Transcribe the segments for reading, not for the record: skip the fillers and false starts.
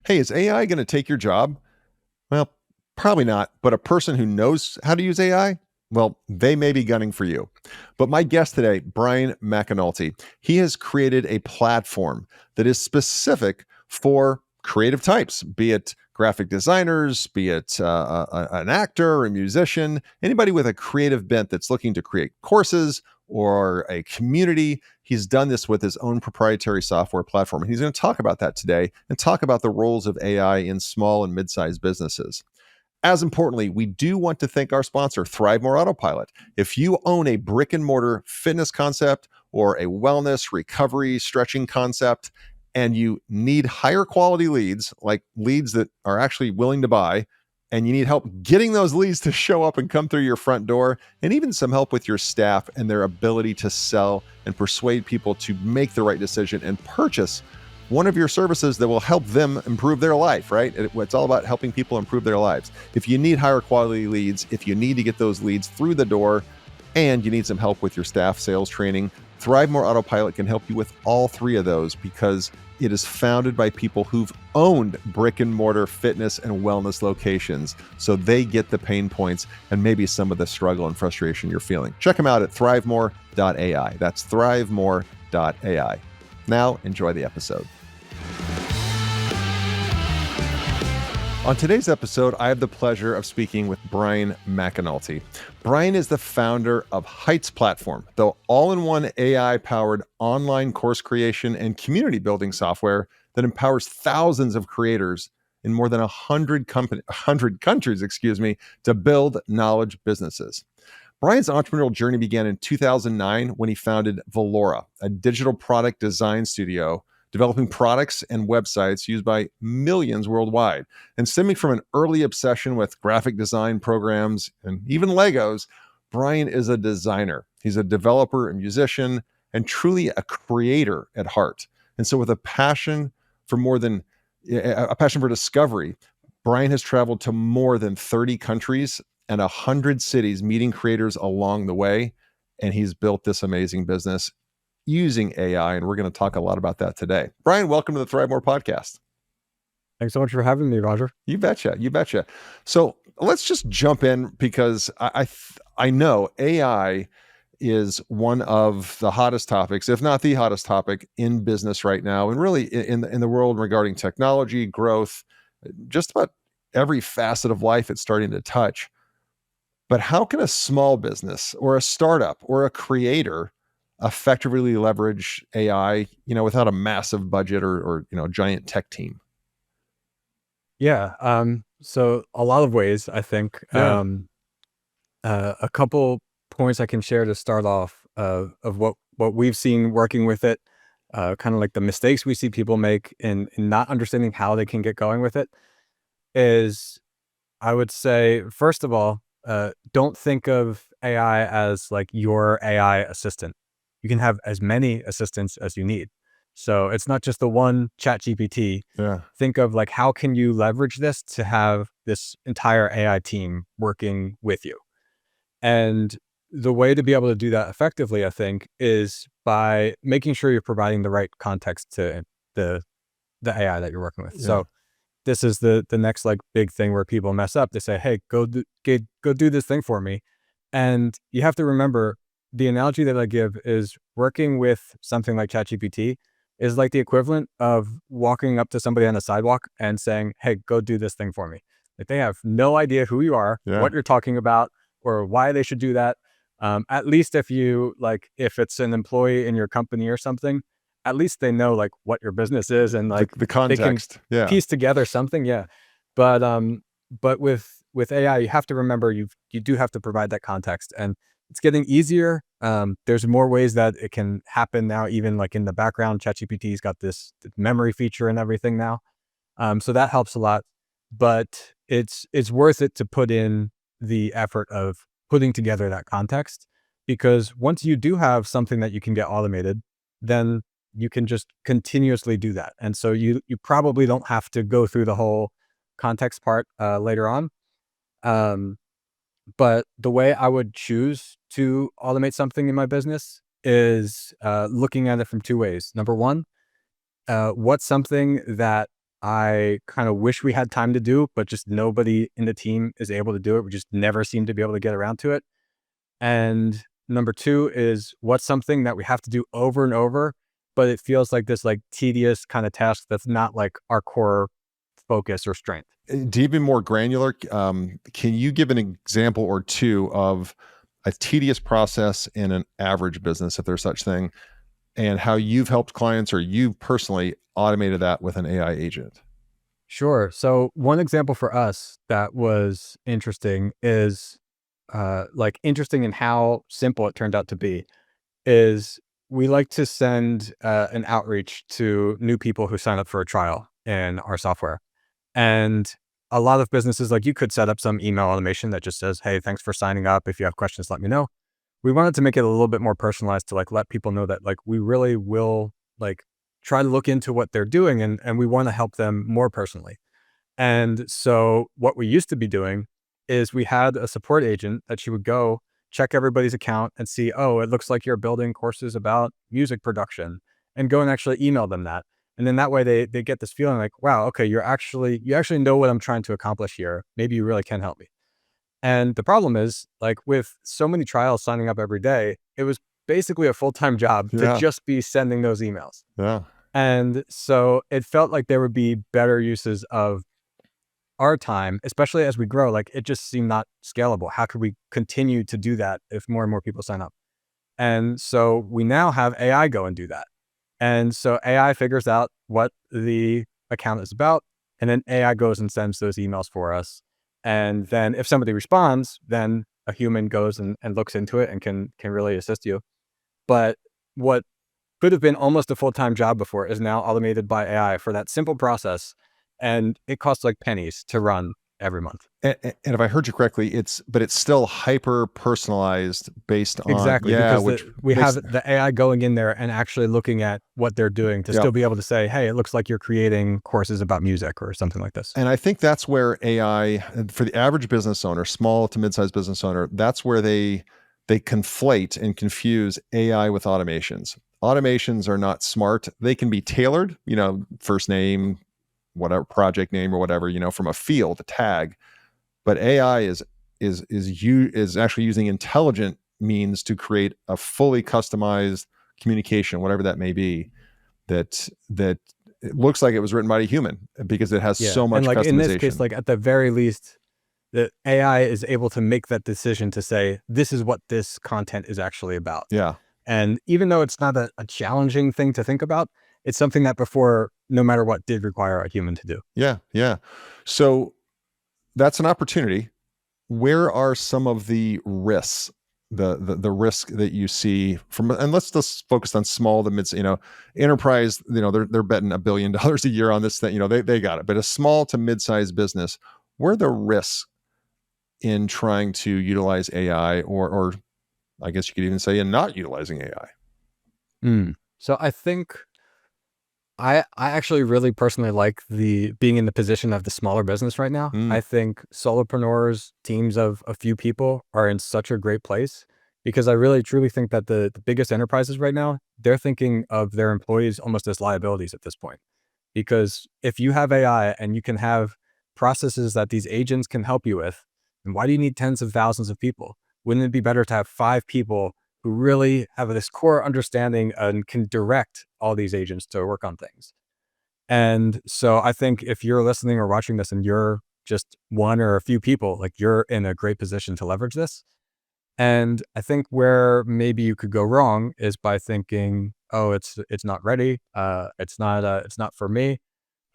Hey, is AI going to take your job? Well, probably not, but a person who knows how to use AI, well, they may be gunning for you. But my guest today, Bryan McAnulty, he has created a platform that is specific for creative types, be it graphic designers, be it an actor or a musician, anybody with a creative bent that's looking to create courses or a community. He's done this with his own proprietary software platform. And he's going to talk about that today and talk about the roles of AI in small and mid-sized businesses. As importantly, we do want to thank our sponsor, ThriveMore Autopilot. If you own a brick and mortar fitness concept or a wellness, recovery, stretching concept, and you need higher quality leads, like leads that are actually willing to buy, and you need help getting those leads to show up and come through your front door, and even some help with your staff and their ability to sell and persuade people to make the right decision and purchase one of your services that will help them improve their life, right? It's all about helping people improve their lives. If you need higher quality leads, if you need to get those leads through the door, and you need some help with your staff sales training, ThriveMore Autopilot can help you with all three of those because it is founded by people who've owned brick and mortar fitness and wellness locations. So they get the pain points and maybe some of the struggle and frustration you're feeling. Check them out at thrivemore.ai. That's thrivemore.ai. Now, enjoy the episode. On today's episode, I have the pleasure of speaking with Bryan McAnulty. Bryan is the founder of Heights Platform, the all-in-one AI-powered online course creation and community building software that empowers thousands of creators in more than 100 countries, to build knowledge businesses. Bryan's entrepreneurial journey began in 2009 when he founded Valora, a digital product design studio developing products and websites used by millions worldwide. And stemming from an early obsession with graphic design programs and even Legos, Bryan is a designer. He's a developer, a musician, and truly a creator at heart. And so with a passion for discovery, Bryan has traveled to more than 30 countries and 100 cities, meeting creators along the way. And he's built this amazing business using AI, and we're going to talk a lot about that today. Bryan, welcome to the ThriveMore podcast. Thanks so much for having me, Roger. You betcha. You betcha. So let's just jump in because I know AI is one of the hottest topics, if not the hottest topic in business right now, and really in the world regarding technology, growth, just about every facet of life it's starting to touch. But how can a small business or a startup or a creator effectively leverage AI, without a massive budget or giant tech team? Yeah. So a lot of ways, I think. Yeah. A couple points I can share to start off of what we've seen working with it, kind of like the mistakes we see people make in not understanding how they can get going with it is, I would say, first of all, don't think of AI as like your AI assistant. You can have as many assistants as you need. So it's not just the one chat GPT. Yeah. Think of like, how can you leverage this to have this entire AI team working with you? And the way to be able to do that effectively, I think, is by making sure you're providing the right context to the AI that you're working with. Yeah. So this is the next like big thing where people mess up. They say, "Hey, go do this thing for me," and you have to remember the analogy that I give is working with something like ChatGPT is like the equivalent of walking up to somebody on a sidewalk and saying, "Hey, go do this thing for me." Like they have no idea who you are, Yeah. what you're talking about, or why they should do that. At least if it's an employee in your company or something, at least they know like what your business is and like The they can context. Yeah. piece together something. Yeah. But with AI, you have to remember you do have to provide that context, and it's getting easier. There's more ways that it can happen now, even like in the background. ChatGPT's got this memory feature and everything now. So that helps a lot, but it's worth it to put in the effort of putting together that context, because once you do have something that you can get automated, then you can just continuously do that. And so you probably don't have to go through the whole context part later on. But the way I would choose to automate something in my business is looking at it from two ways. Number one, what's something that I kind of wish we had time to do, but just nobody in the team is able to do it. We just never seem to be able to get around to it. And number two is, what's something that we have to do over and over, but it feels like this like tedious kind of task that's not like our core focus or strength. To even more granular, can you give an example or two of a tedious process in an average business, if there's such thing, and how you've helped clients or you've personally automated that with an AI agent? Sure. So one example for us that was interesting is like interesting in how simple it turned out to be is we like to send an outreach to new people who sign up for a trial in our software. And a lot of businesses, like you could set up some email automation that just says, hey, thanks for signing up. If you have questions, let me know. We wanted to make it a little bit more personalized to like let people know that like we really will like try to look into what they're doing and we want to help them more personally. And so what we used to be doing is we had a support agent that she would go check everybody's account and see, oh, it looks like you're building courses about music production, and go and actually email them that. And then that way they get this feeling like, wow, okay, you actually know what I'm trying to accomplish here. Maybe you really can help me. And the problem is, like with so many trials signing up every day, it was basically a full-time job to Yeah, just be sending those emails. yeah, And so it felt like there would be better uses of our time, especially as we grow. Like it just seemed not scalable. How could we continue to do that if more and more people sign up? And so we now have AI go and do that. And so AI figures out what the account is about, and then AI goes and sends those emails for us. And then if somebody responds, then a human goes and looks into it and can really assist you. But what could have been almost a full-time job before is now automated by AI for that simple process. And it costs like pennies to run every month. and if I heard you correctly, it's still hyper personalized based on, Exactly, yeah, because which we have makes, the AI going in there and actually looking at what they're doing to yeah. still be able to say, hey, it looks like you're creating courses about music or something like this. And I think that's where AI, for the average business owner, small to mid-sized business owner, that's where they conflate and confuse AI with automations. Automations are not smart. They can be tailored, first name, whatever, project name or whatever, from a field, a tag. But AI is actually using intelligent means to create a fully customized communication, whatever that may be, that it looks like it was written by a human because it has Yeah. so And much like in this case, customization. like at the very least, the AI is able to make that decision to say, this is what this content is actually about. Yeah. And even though it's not a challenging thing to think about, it's something that before, no matter what, did require a human to do. Yeah. Yeah. So that's an opportunity. Where are some of the risks? The risk that you see from, and let's just focus on small to mid, enterprise, they're betting $1 billion a year on this thing, they got it. But a small to mid-sized business, where are the risks in trying to utilize AI, or I guess you could even say in not utilizing AI? So I think I actually really personally like the being in the position of the smaller business right now. Mm, I think solopreneurs, teams of a few people are in such a great place because I really truly think that the biggest enterprises right now, they're thinking of their employees almost as liabilities at this point. Because if you have AI and you can have processes that these agents can help you with, then why do you need tens of thousands of people? Wouldn't it be better to have 5 people who really have this core understanding and can direct all these agents to work on things? And so I think if you're listening or watching this and you're just one or a few people, like you're in a great position to leverage this. And I think where maybe you could go wrong is by thinking, oh, it's not ready. It's not for me.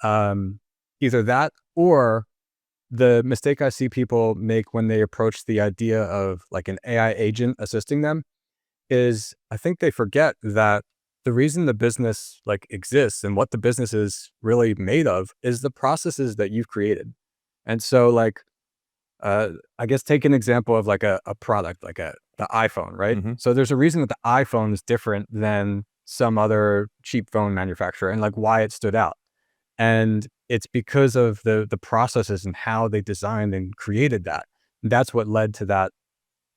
Um, Either that or the mistake I see people make when they approach the idea of like an AI agent assisting them is I think they forget that the reason the business like exists and what the business is really made of is the processes that you've created. And so like I guess take an example of like a product like the iPhone, right? hmm So there's a reason that the iPhone is different than some other cheap phone manufacturer and like why it stood out. And it's because of the processes and how they designed and created that. That's what led to that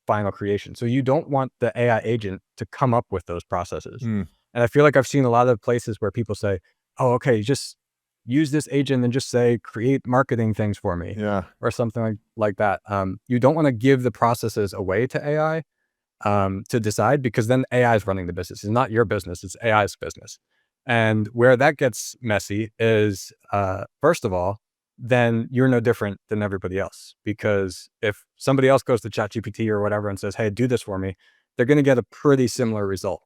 final creation. So you don't want the AI agent to come up with those processes. mm, And I feel like I've seen a lot of places where people say, "Oh, okay, just use this agent and just say, create marketing things for me, Yeah. or something like that. You don't want to give the processes away to AI to decide, because then AI is running the business. It's not your business, it's AI's business. And where that gets messy is, first of all, then you're no different than everybody else. Because if somebody else goes to ChatGPT or whatever and says, hey, do this for me, they're going to get a pretty similar result.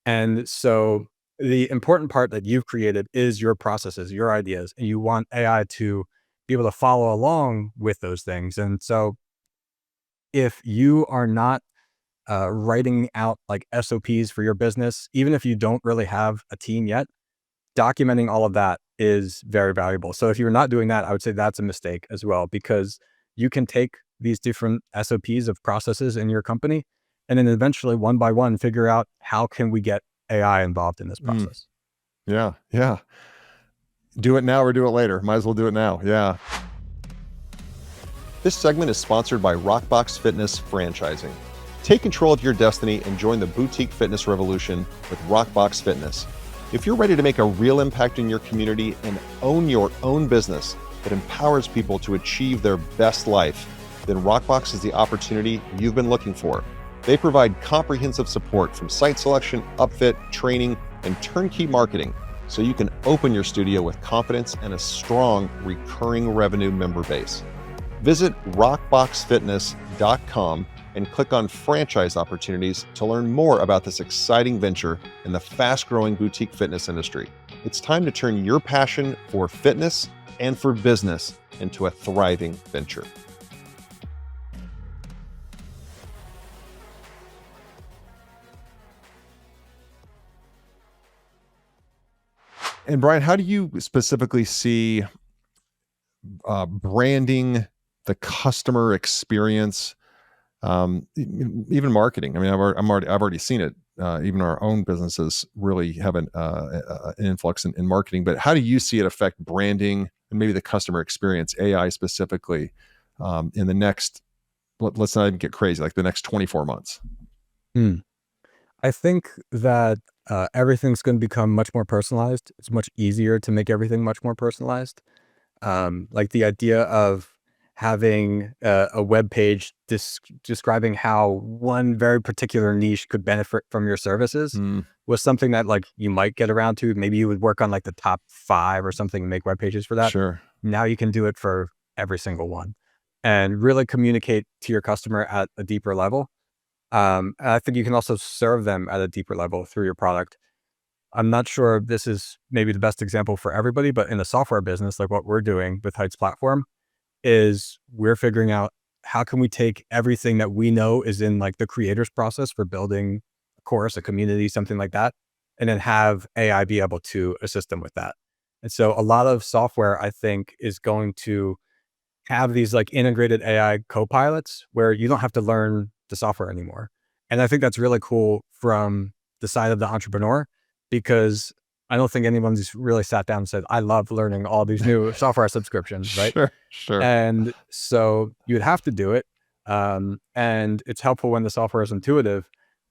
And so the important part that you've created is your processes, your ideas, and you want AI to be able to follow along with those things. And so if you are not writing out like SOPs for your business, even if you don't really have a team yet, documenting all of that is very valuable. So if you're not doing that, I would say that's a mistake as well, because you can take these different SOPs of processes in your company and then eventually one by one figure out, how can we get AI involved in this Mm. process? Yeah. Yeah. Do it now or do it later. Might as well do it now. Yeah. This segment is sponsored by Rockbox Fitness Franchising. Take control of your destiny and join the boutique fitness revolution with Rockbox Fitness. If you're ready to make a real impact in your community and own your own business that empowers people to achieve their best life, then Rockbox is the opportunity you've been looking for. They provide comprehensive support from site selection, upfit, training, and turnkey marketing, so you can open your studio with confidence and a strong recurring revenue member base. Visit rockboxfitness.com and click on franchise opportunities to learn more about this exciting venture in the fast-growing boutique fitness industry. It's time to turn your passion for fitness and for business into a thriving venture. And Bryan, how do you specifically see branding, the customer experience, even marketing? I mean, I've already seen it. Even our own businesses really have an influx in marketing. But how do you see it affect branding and maybe the customer experience, AI specifically, in the next? Let's not even get crazy. Like the next 24 months. I think that everything's going to become much more personalized. It's much easier to make everything much more personalized. Like the idea of having a web page describing how one very particular niche could benefit from your services was something that like you might get around to. Maybe you would work on like the top 5 or something and make web pages for that. Sure. Now you can do it for every single one and really communicate to your customer at a deeper level. I think you can also serve them at a deeper level through your product. I'm not sure if this is maybe the best example for everybody, but in the software business, like what we're doing with Heights Platform is we're figuring out, how can we take everything that we know is in like the creator's process for building a course, a community, something like that, and then have AI be able to assist them with that. And so a lot of software, I think, is going to have these like integrated AI co-pilots where you don't have to learn the software anymore. And I think that's really cool from the side of the entrepreneur, because I don't think anyone's really sat down and said, I love learning all these new software subscriptions, right? Sure. And so you'd have to do it. And it's helpful when the software is intuitive,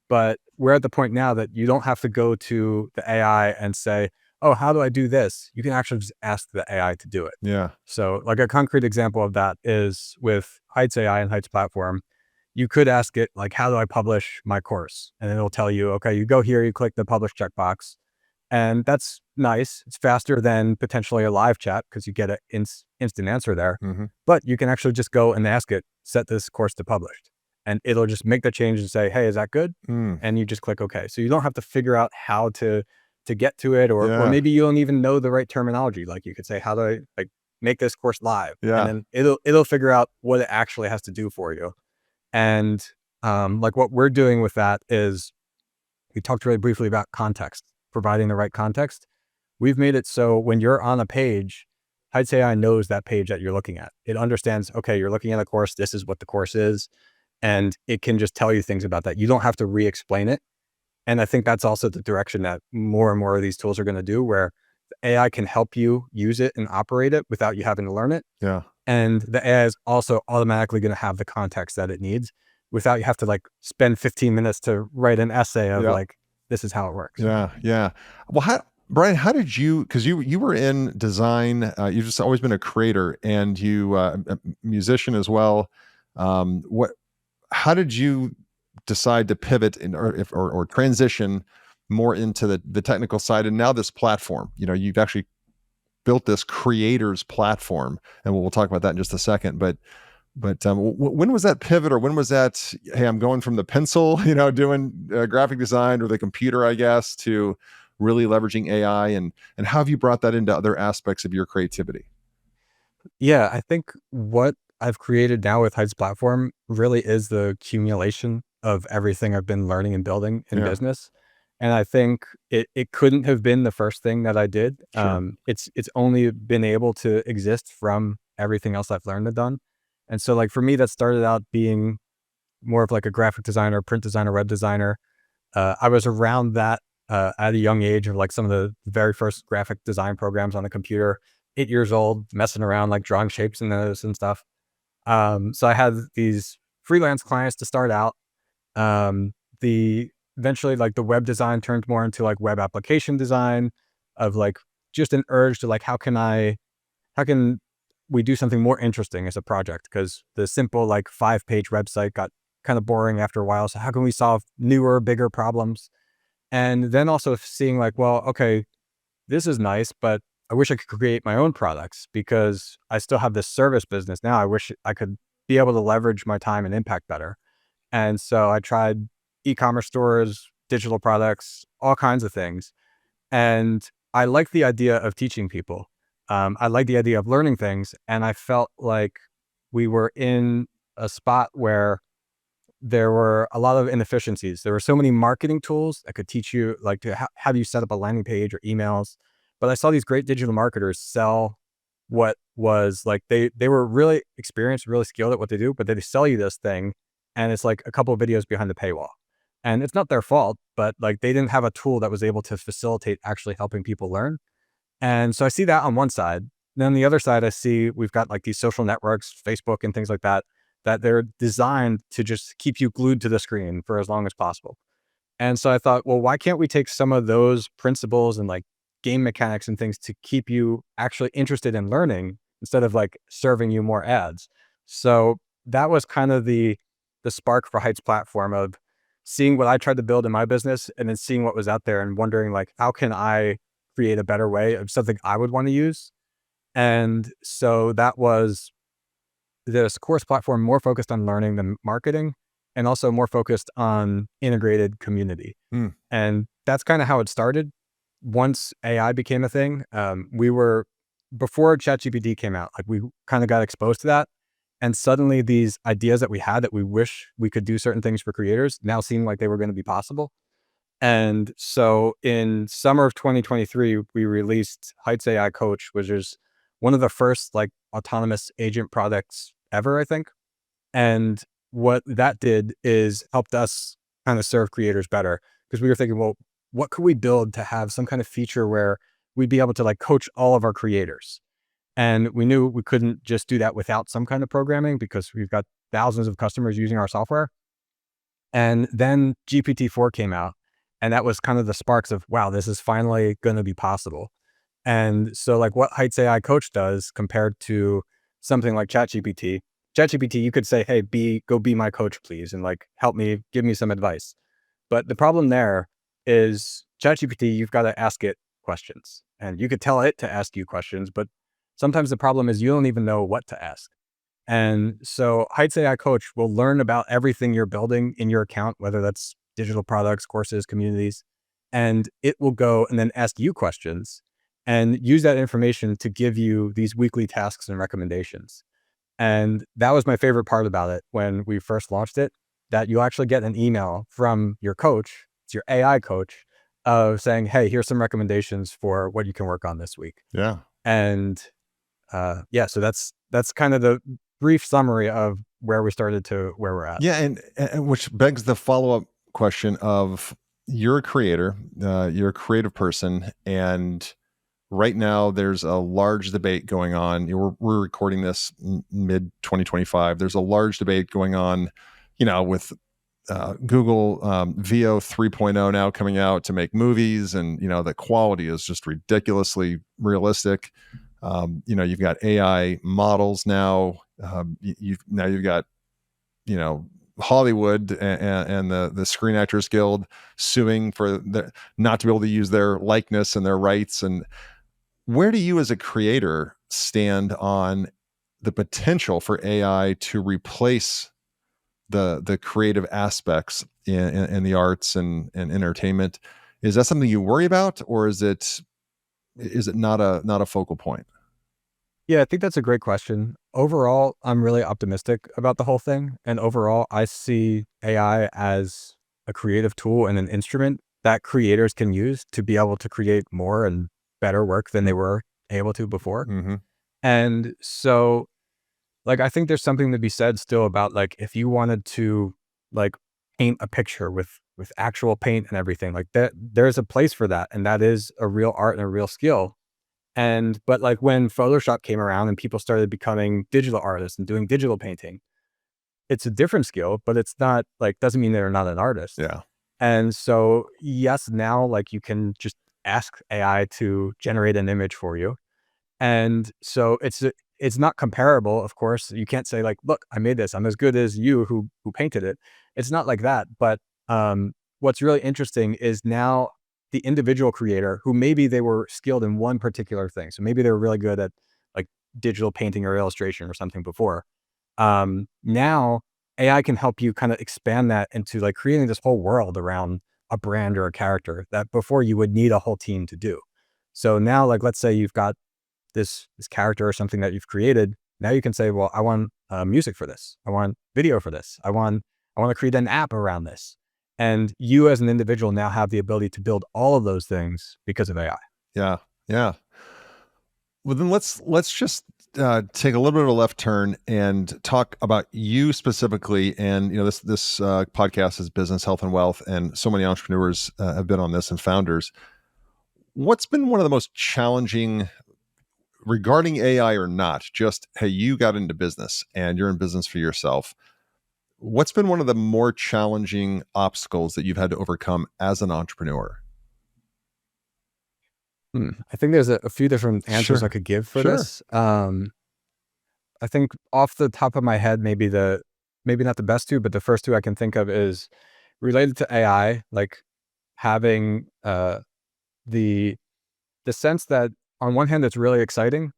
but we're at the point now that you don't have to go to the AI and say, oh, how do I do this? You can actually just ask the AI to do it. Yeah. So like a concrete example of that is with Heights AI and Heights Platform. You could ask it like, how do I publish my course? And it'll tell you, okay, you go here, you click the publish checkbox. And that's nice. It's faster than potentially a live chat because you get an instant answer there. But you can actually just go and ask it, set this course to published. And it'll just make the change and say, hey, is that good? And you just click OK. So you don't have to figure out how to get to it, or maybe you don't even know the right terminology. Like you could say, how do I like make this course live? Yeah. And then it'll figure out what it actually has to do for you. And like what we're doing with that is, we talked really briefly about context, providing the right context. We've made it so when you're on a page, Heights AI knows that page that you're looking at. It understands, okay, you're looking at a course, this is what the course is, and it can just tell you things about that. You don't have to re-explain it. And I think that's also the direction that more and more of these tools are going to do, where the AI can help you use it and operate it without you having to learn it. Yeah. And the AI is also automatically going to have the context that it needs without you have to like spend 15 minutes to write an essay of like, this is how it works. Yeah. Well, Bryan, how did you? Because you were in design, you've just always been a creator, and you a musician as well. What? How did you decide to pivot or transition more into the technical side, and now this platform? You've actually built this creators platform, and we'll talk about that in just a second. But when was that pivot, or when was that? Hey, I'm going from the pencil, doing graphic design, or the computer, I guess, to really leveraging AI, and how have you brought that into other aspects of your creativity? Yeah, I think what I've created now with Heights Platform really is the accumulation of everything I've been learning and building in Yeah, business. And I think it couldn't have been the first thing that I did. sure. It's only been able to exist from everything else I've learned and done. And so like for me, that started out being more of like a graphic designer, print designer, web designer. I was around that at a young age of like some of the very first graphic design programs on the computer, 8 years old, messing around, like drawing shapes in those and stuff. So I had these freelance clients to start out. The Eventually like the web design turned more into like web application design of like just an urge to like, how can we do something more interesting as a project? Because the simple like 5-page website got kind of boring after a while. So how can we solve newer, bigger problems? And then also seeing like, well, okay, this is nice, but I wish I could create my own products because I still have this service business now. I wish I could be able to leverage my time and impact better. And so I tried e-commerce stores, digital products, all kinds of things. And I like the idea of teaching people. I like the idea of learning things. And I felt like we were in a spot where there were a lot of inefficiencies. There were so many marketing tools that could teach you, like, to have you set up a landing page or emails. But I saw these great digital marketers sell what was like they were really experienced, really skilled at what they do, but they sell you this thing, and it's like a couple of videos behind the paywall. And it's not their fault, but like they didn't have a tool that was able to facilitate actually helping people learn. And so I see that on one side. Then on the other side, I see we've got like these social networks, Facebook and things like that, that they're designed to just keep you glued to the screen for as long as possible. And so I thought, well, why can't we take some of those principles and like game mechanics and things to keep you actually interested in learning instead of like serving you more ads? So that was kind of the spark for Heights platform of seeing what I tried to build in my business and then seeing what was out there and wondering like, how can I create a better way of something I would want to use? And so that was this course platform more focused on learning than marketing and also more focused on integrated community. Hmm. And that's kind of how it started. Once AI became a thing, we were, before ChatGPT came out, like we kind of got exposed to that. And suddenly these ideas that we had that we wish we could do certain things for creators now seemed like they were going to be possible. And so in summer of 2023, we released Heights AI Coach, which is one of the first like autonomous agent products ever, I think. And what that did is helped us kind of serve creators better because we were thinking, well, what could we build to have some kind of feature where we'd be able to like coach all of our creators? And we knew we couldn't just do that without some kind of programming because we've got thousands of customers using our software. And then GPT-4 came out, and that was kind of the sparks of, wow, this is finally going to be possible. And so like what Heights AI Coach does compared to something like ChatGPT, you could say, hey, go be my coach, please, and like help me, give me some advice. But the problem there is ChatGPT, you've got to ask it questions and you could tell it to ask you questions, but sometimes the problem is you don't even know what to ask. And so Heights AI Coach will learn about everything you're building in your account, whether that's digital products, courses, communities, and it will go and then ask you questions and use that information to give you these weekly tasks and recommendations. And that was my favorite part about it when we first launched it, that you actually get an email from your coach, it's your AI coach, saying, hey, here's some recommendations for what you can work on this week. Yeah. And yeah, so that's kind of the brief summary of where we started to where we're at. Yeah, and which begs the follow-up question of, you're a creator, you're a creative person, and right now there's a large debate going on. We're recording this mid 2025. There's a large debate going on, with Google VO 3.0 now coming out to make movies, and the quality is just ridiculously realistic. You've got AI models now. You've got Hollywood and the Screen Actors Guild suing for not to be able to use their likeness and their rights. And where do you as a creator stand on the potential for AI to replace the creative aspects in the arts and entertainment? Is that something you worry about, or is it not a focal point? Yeah, I think that's a great question. Overall, I'm really optimistic about the whole thing. And overall, I see AI as a creative tool and an instrument that creators can use to be able to create more and better work than they were able to before. Mm-hmm. And so, like, I think there's something to be said still about, like, if you wanted to, like, paint a picture with actual paint and everything, like that, there's a place for that. And that is a real art and a real skill. But like when Photoshop came around and people started becoming digital artists and doing digital painting, it's a different skill, but it's not like, doesn't mean they're not an artist. Yeah. And so, yes, now like you can just ask AI to generate an image for you. And so it's not comparable, of course. You can't say like, look, I made this. I'm as good as you who painted it. It's not like that. But what's really interesting is now the individual creator who maybe they were skilled in one particular thing. So maybe they were really good at like digital painting or illustration or something before. Now AI can help you kind of expand that into like creating this whole world around a brand or a character that before you would need a whole team to do. So now, like, let's say you've got this character or something that you've created. Now you can say, well, I want music for this. I want video for this. I want to create an app around this. And you as an individual now have the ability to build all of those things because of AI. Yeah. Yeah. Well, then let's just take a little bit of a left turn and talk about you specifically. And this podcast is business, health, and wealth, and so many entrepreneurs have been on this, and founders. What's been one of the most challenging regarding AI or not? Just hey, you got into business and you're in business for yourself. What's been one of the more challenging obstacles that you've had to overcome as an entrepreneur? I think there's a few different answers I Sure. could give for Sure. this. I think off the top of my head, maybe not the best two, but the first two I can think of is related to AI, like having the the sense that on one hand it's really exciting,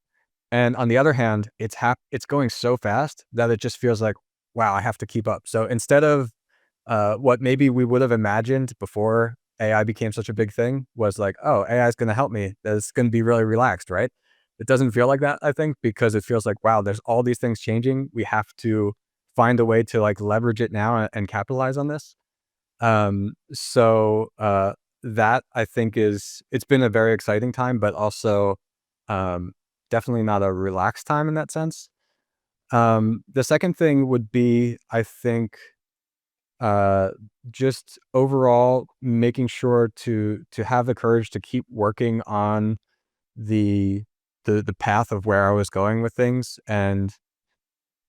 and on the other hand it's going so fast that it just feels like, wow, I have to keep up. So instead of what maybe we would have imagined before AI became such a big thing was like, oh, AI is going to help me. It's going to be really relaxed, right? It doesn't feel like that, I think, because it feels like, wow, there's all these things changing. We have to find a way to like leverage it now and capitalize on this. So that I think it's been a very exciting time, but also um, definitely not a relaxed time in that sense. The second thing would be, I think, uh, just overall making sure to have the courage to keep working on the the path of where I was going with things and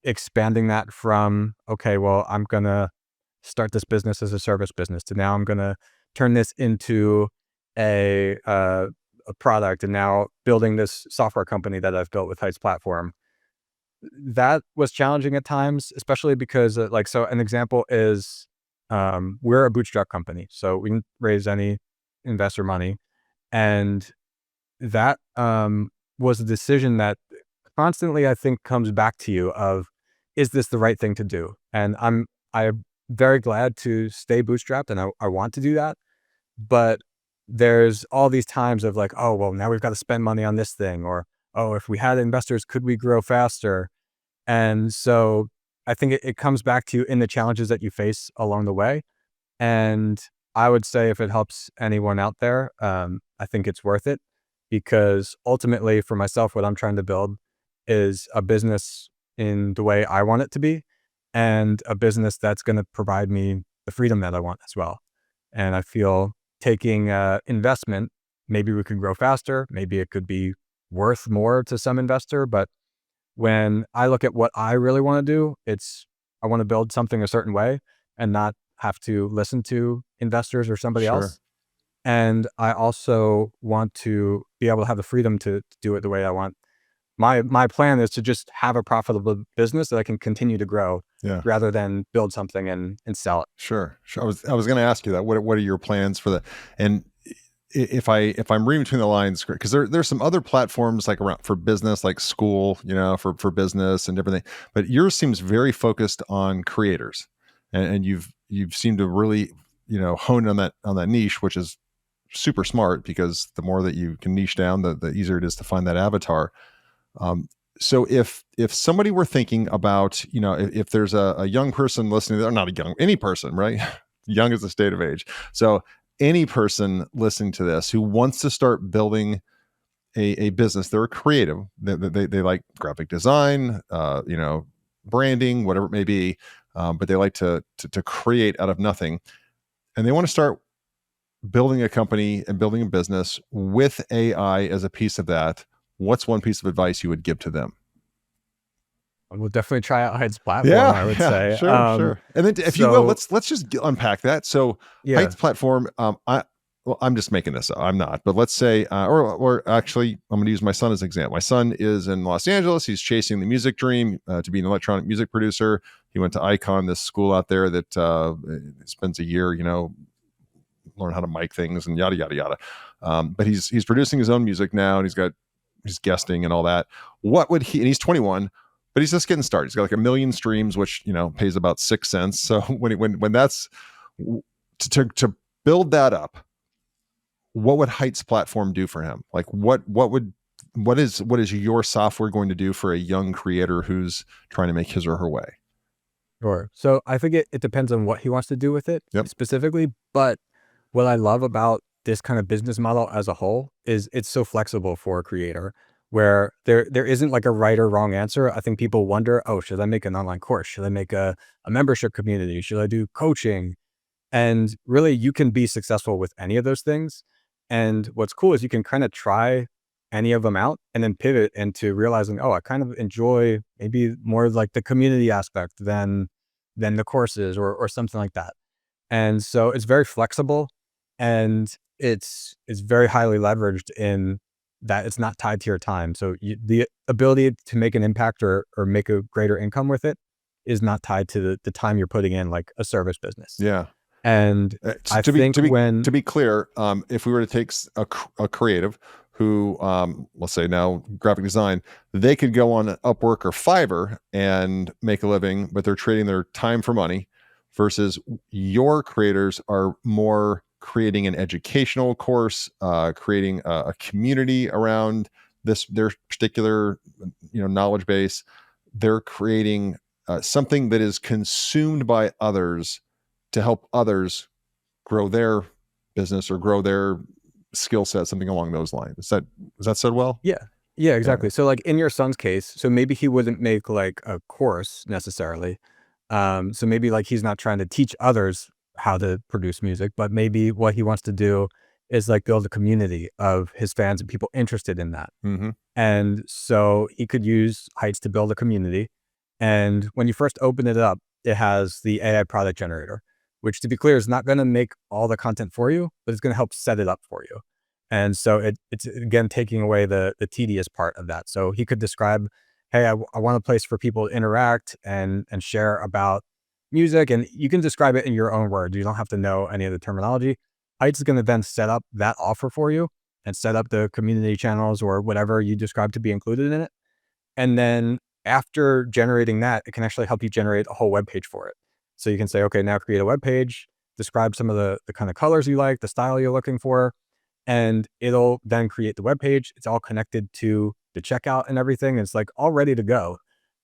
expanding that from, okay, well, I'm gonna start this business as a service business to now I'm gonna turn this into a product, and now building this software company that I've built with Heights Platform. That was challenging at times, especially because like, so an example is we're a bootstrap company, so we didn't raise any investor money. And that was a decision that constantly, I think, comes back to you of, is this the right thing to do? And I'm very glad to stay bootstrapped, and I want to do that. But there's all these times of like, oh, well, now we've got to spend money on this thing, or, oh, if we had investors, could we grow faster? And so I think it comes back to you in the challenges that you face along the way. And I would say if it helps anyone out there, I think it's worth it, because ultimately for myself, what I'm trying to build is a business in the way I want it to be, and a business that's going to provide me the freedom that I want as well. And I feel taking investment, maybe we could grow faster, maybe it could be worth more to some investor, but when I look at what I really want to do, it's I want to build something a certain way and not have to listen to investors or somebody Sure. else. And I also want to be able to have the freedom to do it the way I want. My plan is to just have a profitable business that I can continue to grow Yeah. rather than build something and sell it. Sure. Sure. I was going to ask you that. What are your plans for the and if I'm reading between the lines, because there's some other platforms like around for business, like school, for business and different things, but yours seems very focused on creators, and you've seemed to really hone in on that niche, which is super smart because the more that you can niche down, the easier it is to find that avatar. Um, so if somebody were thinking about, if there's a young person listening, or not a young, any person, right? Young is the state of age. So any person listening to this who wants to start building a business, they're creative, they like graphic design, branding, whatever it may be, but they like to create out of nothing, and they want to start building a company and building a business with AI as a piece of that. What's one piece of advice you would give to them? We'll definitely try out Heights platform, Yeah, I would yeah, say. sure, sure. And then, if you will, So let's just unpack that. So, yeah, Heights platform. I'm just making this up. I'm not, but let's say, or actually, I'm going to use my son as an example. My son is in Los Angeles. He's chasing the music dream to be an electronic music producer. He went to Icon, this school out there that spends a year, learn how to mic things and yada yada yada. But he's producing his own music now, and he's guesting and all that. What would he? And he's 21, but he's just getting started. He's got like 1 million streams, which pays about 6 cents. So when that's to build that up, what would Heights platform do for him? Like what is your software going to do for a young creator who's trying to make his or her way? sure. So I think it depends on what he wants to do with it Yep. specifically. But what I love about this kind of business model as a whole is it's so flexible for a creator where there isn't like a right or wrong answer. I think people wonder, oh, should I make an online course? Should I make a membership community? Should I do coaching? And really, you can be successful with any of those things. And what's cool is you can kind of try any of them out and then pivot into realizing, oh, I kind of enjoy maybe more like the community aspect than the courses or something like that. And so it's very flexible and it's very highly leveraged in that it's not tied to your time. So the ability to make an impact or make a greater income with it is not tied to the time you're putting in like a service business. Yeah. And I To be think to be when to be clear, if we were to take a creative who, let's say now graphic design, they could go on Upwork or Fiverr and make a living, but they're trading their time for money. Versus your creators are more creating an educational course, creating a community around their particular knowledge base. They're creating something that is consumed by others to help others grow their business or grow their skill set, something along those lines. Is that said well? yeah. Yeah, Yeah. exactly. So like in your son's case, so maybe he wouldn't make like a course necessarily. So maybe like he's not trying to teach others how to produce music, but maybe what he wants to do is like build a community of his fans and people interested in that. Hmm. And so he could use Heights to build a community. And when you first open it up, it has the AI product generator, which to be clear is not going to make all the content for you, but it's going to help set it up for you. And so it's again taking away the tedious part of that. So he could describe, hey, I want a place for people to interact and share about music. And you can describe it in your own words. You don't have to know any of the terminology. Heights is going to then set up that offer for you and set up the community channels or whatever you describe to be included in it. And then after generating that, it can actually help you generate a whole web page for it. So you can say, okay, now create a web page, describe some of the kind of colors you like, the style you're looking for, and it'll then create the web page. It's all connected to the checkout and everything. It's like all ready to go.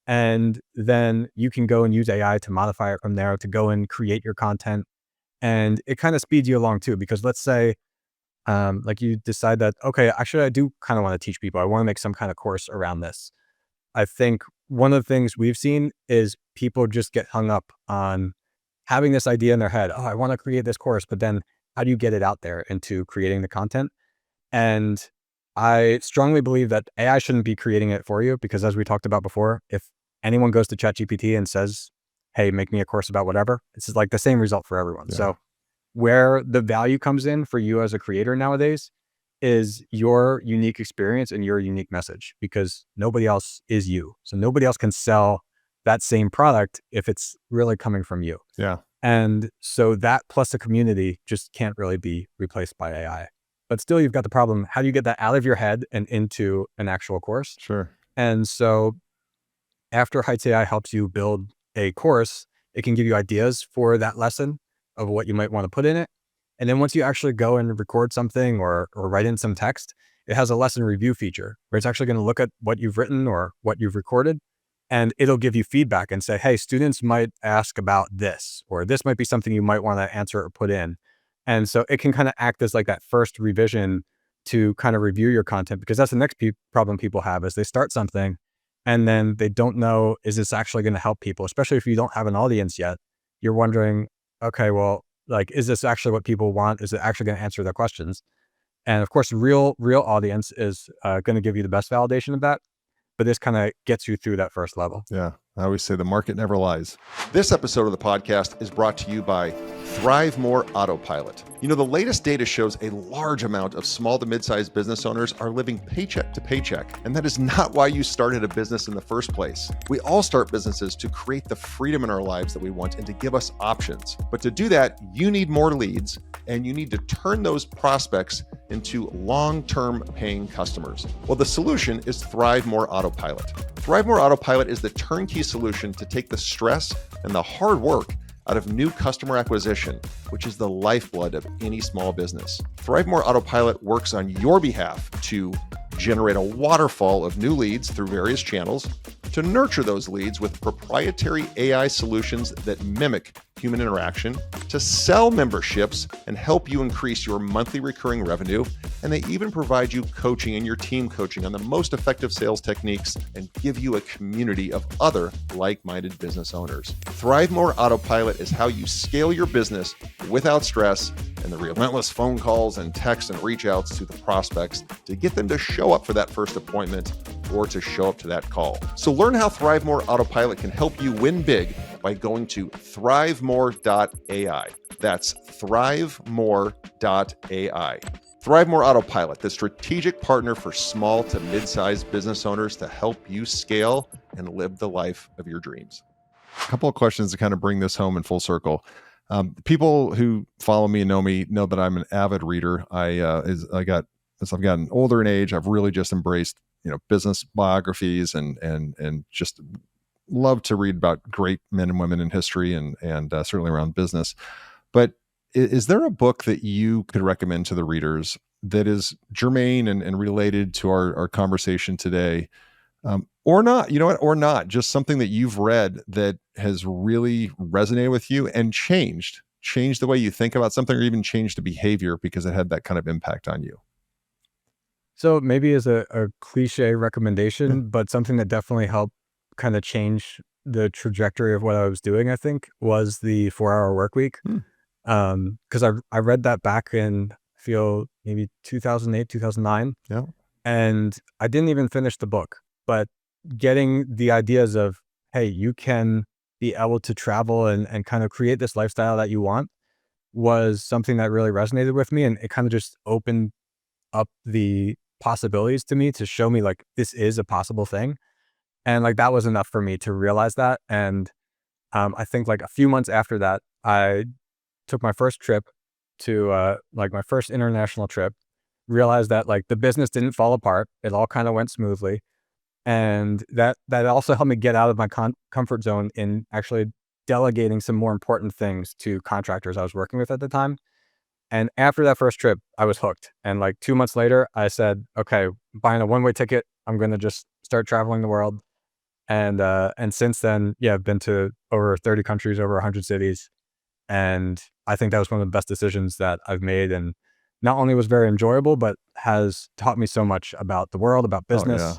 And then you can go and use AI to modify it from there to go and create your content. And it kind of speeds you along too, because let's say like you decide that, okay, actually, I do kind of want to teach people. I want to make some kind of course around this. I think one of the things we've seen is people just get hung up on having this idea in their head. Oh, I want to create this course, but then how do you get it out there into creating the content? And I strongly believe that AI shouldn't be creating it for you because as we talked about before, if anyone goes to ChatGPT and says, hey, make me a course about whatever. It's like the same result for everyone. Yeah. So where the value comes in for you as a creator nowadays is your unique experience and your unique message, because nobody else is you. So nobody else can sell that same product if it's really coming from you. Yeah. And so that plus the community just can't really be replaced by AI. But still, you've got the problem. How do you get that out of your head and into an actual course? Sure. And so after Heights AI helps you build a course, it can give you ideas for that lesson of what you might want to put in it. And then once you actually go and record something or write in some text, it has a lesson review feature where it's actually going to look at what you've written or what you've recorded, and it'll give you feedback and say, hey, students might ask about this, or this might be something you might want to answer or put in. And so it can kind of act as like that first revision to kind of review your content, because that's the next problem people have is they start something and then they don't know, is this actually going to help people? Especially if you don't have an audience yet, you're wondering, okay, well, like, is this actually what people want? Is it actually going to answer their questions? And of course, real audience is going to give you the best validation of that. But this kind of gets you through that first level. Yeah. I always say the market never lies. This episode of the podcast is brought to you by ThriveMore Autopilot. You know, the latest data shows a large amount of small to mid-sized business owners are living paycheck to paycheck. And that is not why you started a business in the first place. We all start businesses to create the freedom in our lives that we want and to give us options. But to do that, you need more leads, and you need to turn those prospects into long-term paying customers. Well, the solution is ThriveMore Autopilot. ThriveMore Autopilot is the turnkey solution to take the stress and the hard work out of new customer acquisition, which is the lifeblood of any small business. ThriveMore Autopilot works on your behalf to generate a waterfall of new leads through various channels, to nurture those leads with proprietary AI solutions that mimic human interaction, to sell memberships and help you increase your monthly recurring revenue. And they even provide you coaching and your team coaching on the most effective sales techniques and give you a community of other like-minded business owners. ThriveMore Autopilot is how you scale your business without stress and the relentless phone calls and texts and reach outs to the prospects to get them to show up for that first appointment or to show up to that call. So learn how ThriveMore Autopilot can help you win big by going to thrivemore.ai. That's thrivemore.ai. ThriveMore Autopilot, the strategic partner for small to mid-sized business owners to help you scale and live the life of your dreams. A couple of questions to kind of bring this home in full circle. People who follow me and know me know that I'm an avid reader. As I've gotten older in age, I've really just embraced, business biographies and just love to read about great men and women in history and certainly around business. But is there a book that you could recommend to the readers that is germane and related to our conversation today? Or not, or not, just something that you've read that has really resonated with you and changed the way you think about something, or even changed the behavior because it had that kind of impact on you. So maybe as a cliche recommendation, but something that definitely helped kind of change the trajectory of what I was doing, I think, was the 4-Hour Workweek. Because I read that back in, maybe 2008, 2009. Yeah. And I didn't even finish the book, but getting the ideas of, hey, you can be able to travel and kind of create this lifestyle that you want was something that really resonated with me. And it kind of just opened up the possibilities to me to show me like, this is a possible thing. And like, that was enough for me to realize that. And I think like a few months after that, I took my first trip to my first international trip, realized that like the business didn't fall apart. It all kind of went smoothly. And that also helped me get out of my comfort zone in actually delegating some more important things to contractors I was working with at the time. And after that first trip, I was hooked. And like 2 months later, I said, okay, buying a one-way ticket, I'm going to just start traveling the world. And since then, yeah, I've been to over 30 countries, over 100 cities. And I think that was one of the best decisions that I've made. And not only was very enjoyable, but has taught me so much about the world, about business. Oh, yeah.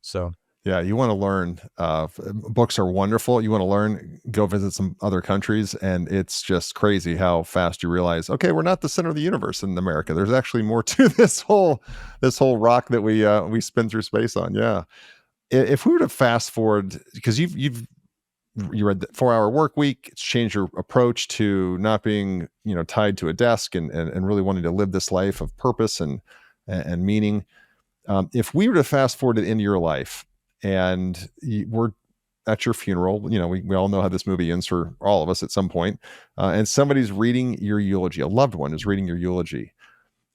So yeah, you want to learn. Books are wonderful. You want to learn, go visit some other countries, and it's just crazy how fast you realize, okay, we're not the center of the universe in America. There's actually more to this whole rock that we spin through space on. Yeah. If we were to fast forward, because you've you read the 4-hour work week. It's changed your approach to not being, tied to a desk and really wanting to live this life of purpose and meaning. If we were to fast forward it into your life and we're at your funeral, we all know how this movie ends for all of us at some point, and somebody's reading your eulogy, a loved one is reading your eulogy,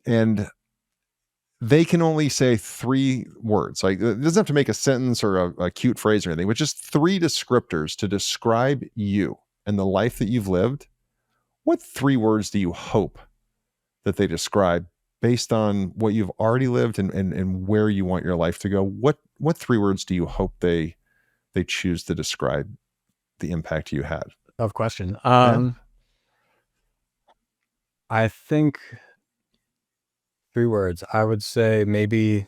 and they can only say 3 words. Like, it doesn't have to make a sentence or a cute phrase or anything, but just 3 descriptors to describe you and the life that you've lived. What 3 words do you hope that they describe based on what you've already lived and where you want your life to go? What 3 words do you hope they choose to describe the impact you had? Tough question. Yeah. I think 3 words. I would say maybe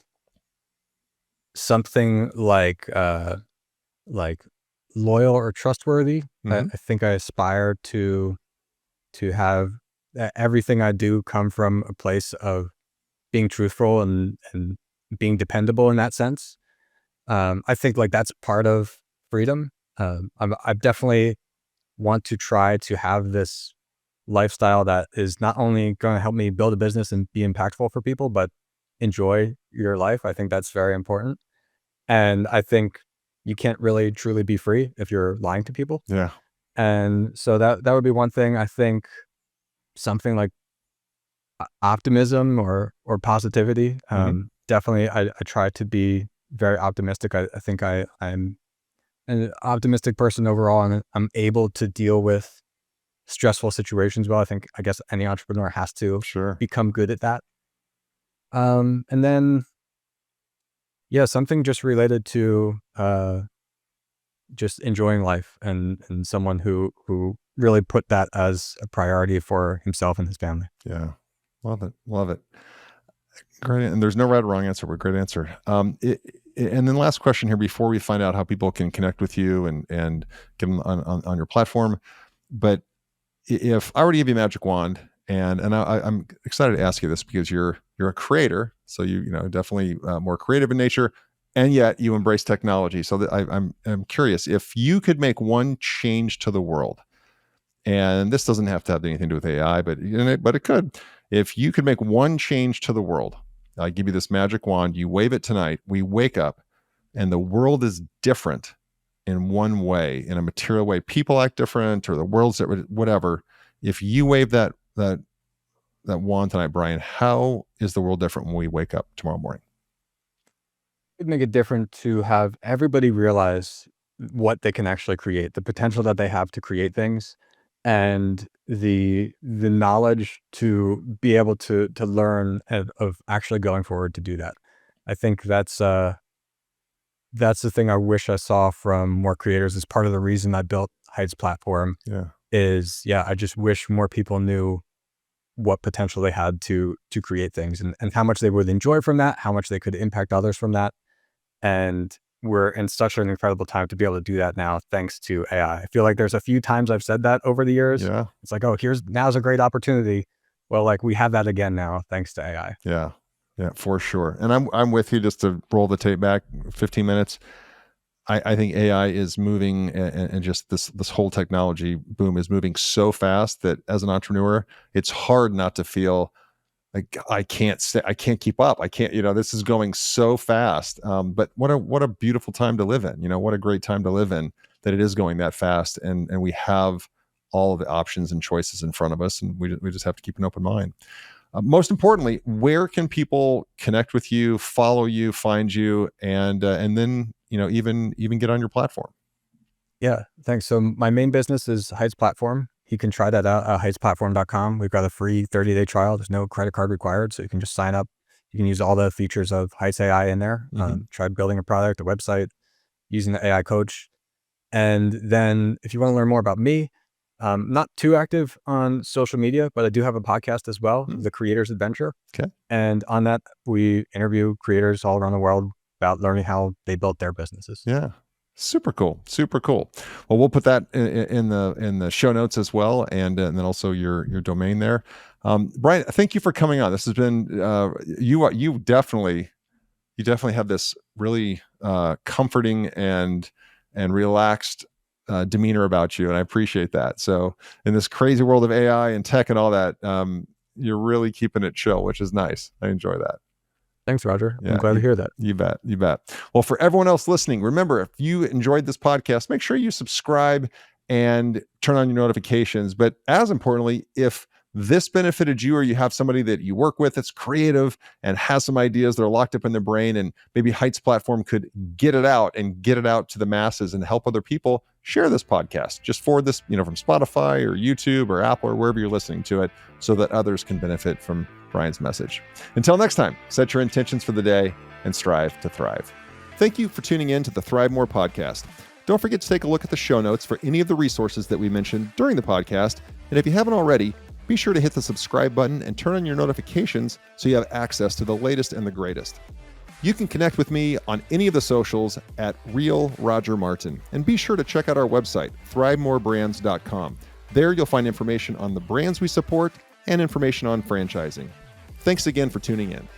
something like loyal or trustworthy. Mhm. I think I aspire to have everything I do come from a place of being truthful and being dependable in that sense. I think like that's part of freedom. I definitely want to try to have this lifestyle that is not only going to help me build a business and be impactful for people, but enjoy your life. I think that's very important. And I think you can't really truly be free if you're lying to people. Yeah. And so that would be one thing. I think something like optimism or positivity. Mhm. Definitely, I try to be very optimistic. I think I'm an optimistic person overall, and I'm able to deal with stressful situations well. I guess any entrepreneur has to Sure. become good at that. And then, yeah, something just related to just enjoying life and someone who really put that as a priority for himself and his family. Yeah. Love it. Love it. Great. And there's no right or wrong answer, but great answer. And then last question here before we find out how people can connect with you and get them on your platform. But if I were to give you a magic wand, and I'm excited to ask you this because you're a creator, so definitely more creative in nature, and yet you embrace technology. So that I'm curious if you could make one change to the world, and this doesn't have to have anything to do with AI, but it could. If you could make one change to the world, I give you this magic wand. You wave it tonight. We wake up, and the world is different in one way, in a material way. People act different, or the world's whatever. If you wave that wand tonight, Bryan, how is the world different when we wake up tomorrow morning? It'd make it different to have everybody realize what they can actually create, the potential that they have to create things, and the knowledge to be able to learn of actually going forward to do that. I think that's the thing I wish I saw from more creators. Is part of the reason I built Heights platform. Yeah, Is yeah, I just wish more people knew what potential they had to create things and how much they would enjoy from that, how much they could impact others from that. And we're in such an incredible time to be able to do that now, thanks to AI. I feel like there's a few times I've said that over the years. yeah, It's like, oh, now's a great opportunity. Well, like we have that again now, thanks to AI. yeah, yeah, for sure. And I'm with you. Just to roll the tape back 15 minutes. I think AI is moving, and just this whole technology boom is moving so fast that as an entrepreneur, it's hard not to feel like I can't keep up. I can't, this is going so fast. But what a beautiful time to live in. What a great time to live in, that it is going that fast, and we have all of the options and choices in front of us, and we just have to keep an open mind. Most importantly, where can people connect with you, follow you, find you, and then even get on your platform? Yeah, thanks. So my main business is Heights Platform. You can try that out at heightsplatform.com. We've got a free 30-day trial. There's no credit card required, so you can just sign up. You can use all the features of Heights AI in there. Mm-hmm. Try building a product, a website, using the AI coach. And then if you want to learn more about me, not too active on social media, but I do have a podcast as well, Mm-hmm. The Creator's Adventure. Okay. And on that, we interview creators all around the world about learning how they built their businesses. Yeah. Super cool. Super cool. Well, we'll put that in the show notes as well, and then also your domain there. Bryan, thank you for coming on. This has been you definitely have this really comforting and relaxed demeanor about you, and I appreciate that. So in this crazy world of AI and tech and all that, you're really keeping it chill, which is nice. I enjoy that. Thanks, Roger. Yeah, I'm glad to hear that. You bet. You bet. Well, for everyone else listening, remember, if you enjoyed this podcast, make sure you subscribe and turn on your notifications. But as importantly, if this benefited you, or you have somebody that you work with that's creative and has some ideas that are locked up in their brain, and maybe Heights platform could get it out to the masses and help other people, share this podcast. Just forward this, from Spotify or YouTube or Apple or wherever you're listening to it, so that others can benefit from Bryan's message. Until next time, set your intentions for the day and strive to thrive. Thank you for tuning in to the ThriveMore podcast. Don't forget to take a look at the show notes for any of the resources that we mentioned during the podcast. And if you haven't already, be sure to hit the subscribe button and turn on your notifications so you have access to the latest and the greatest. You can connect with me on any of the socials at Real Roger Martin. And be sure to check out our website, ThriveMoreBrands.com. There you'll find information on the brands we support and information on franchising. Thanks again for tuning in.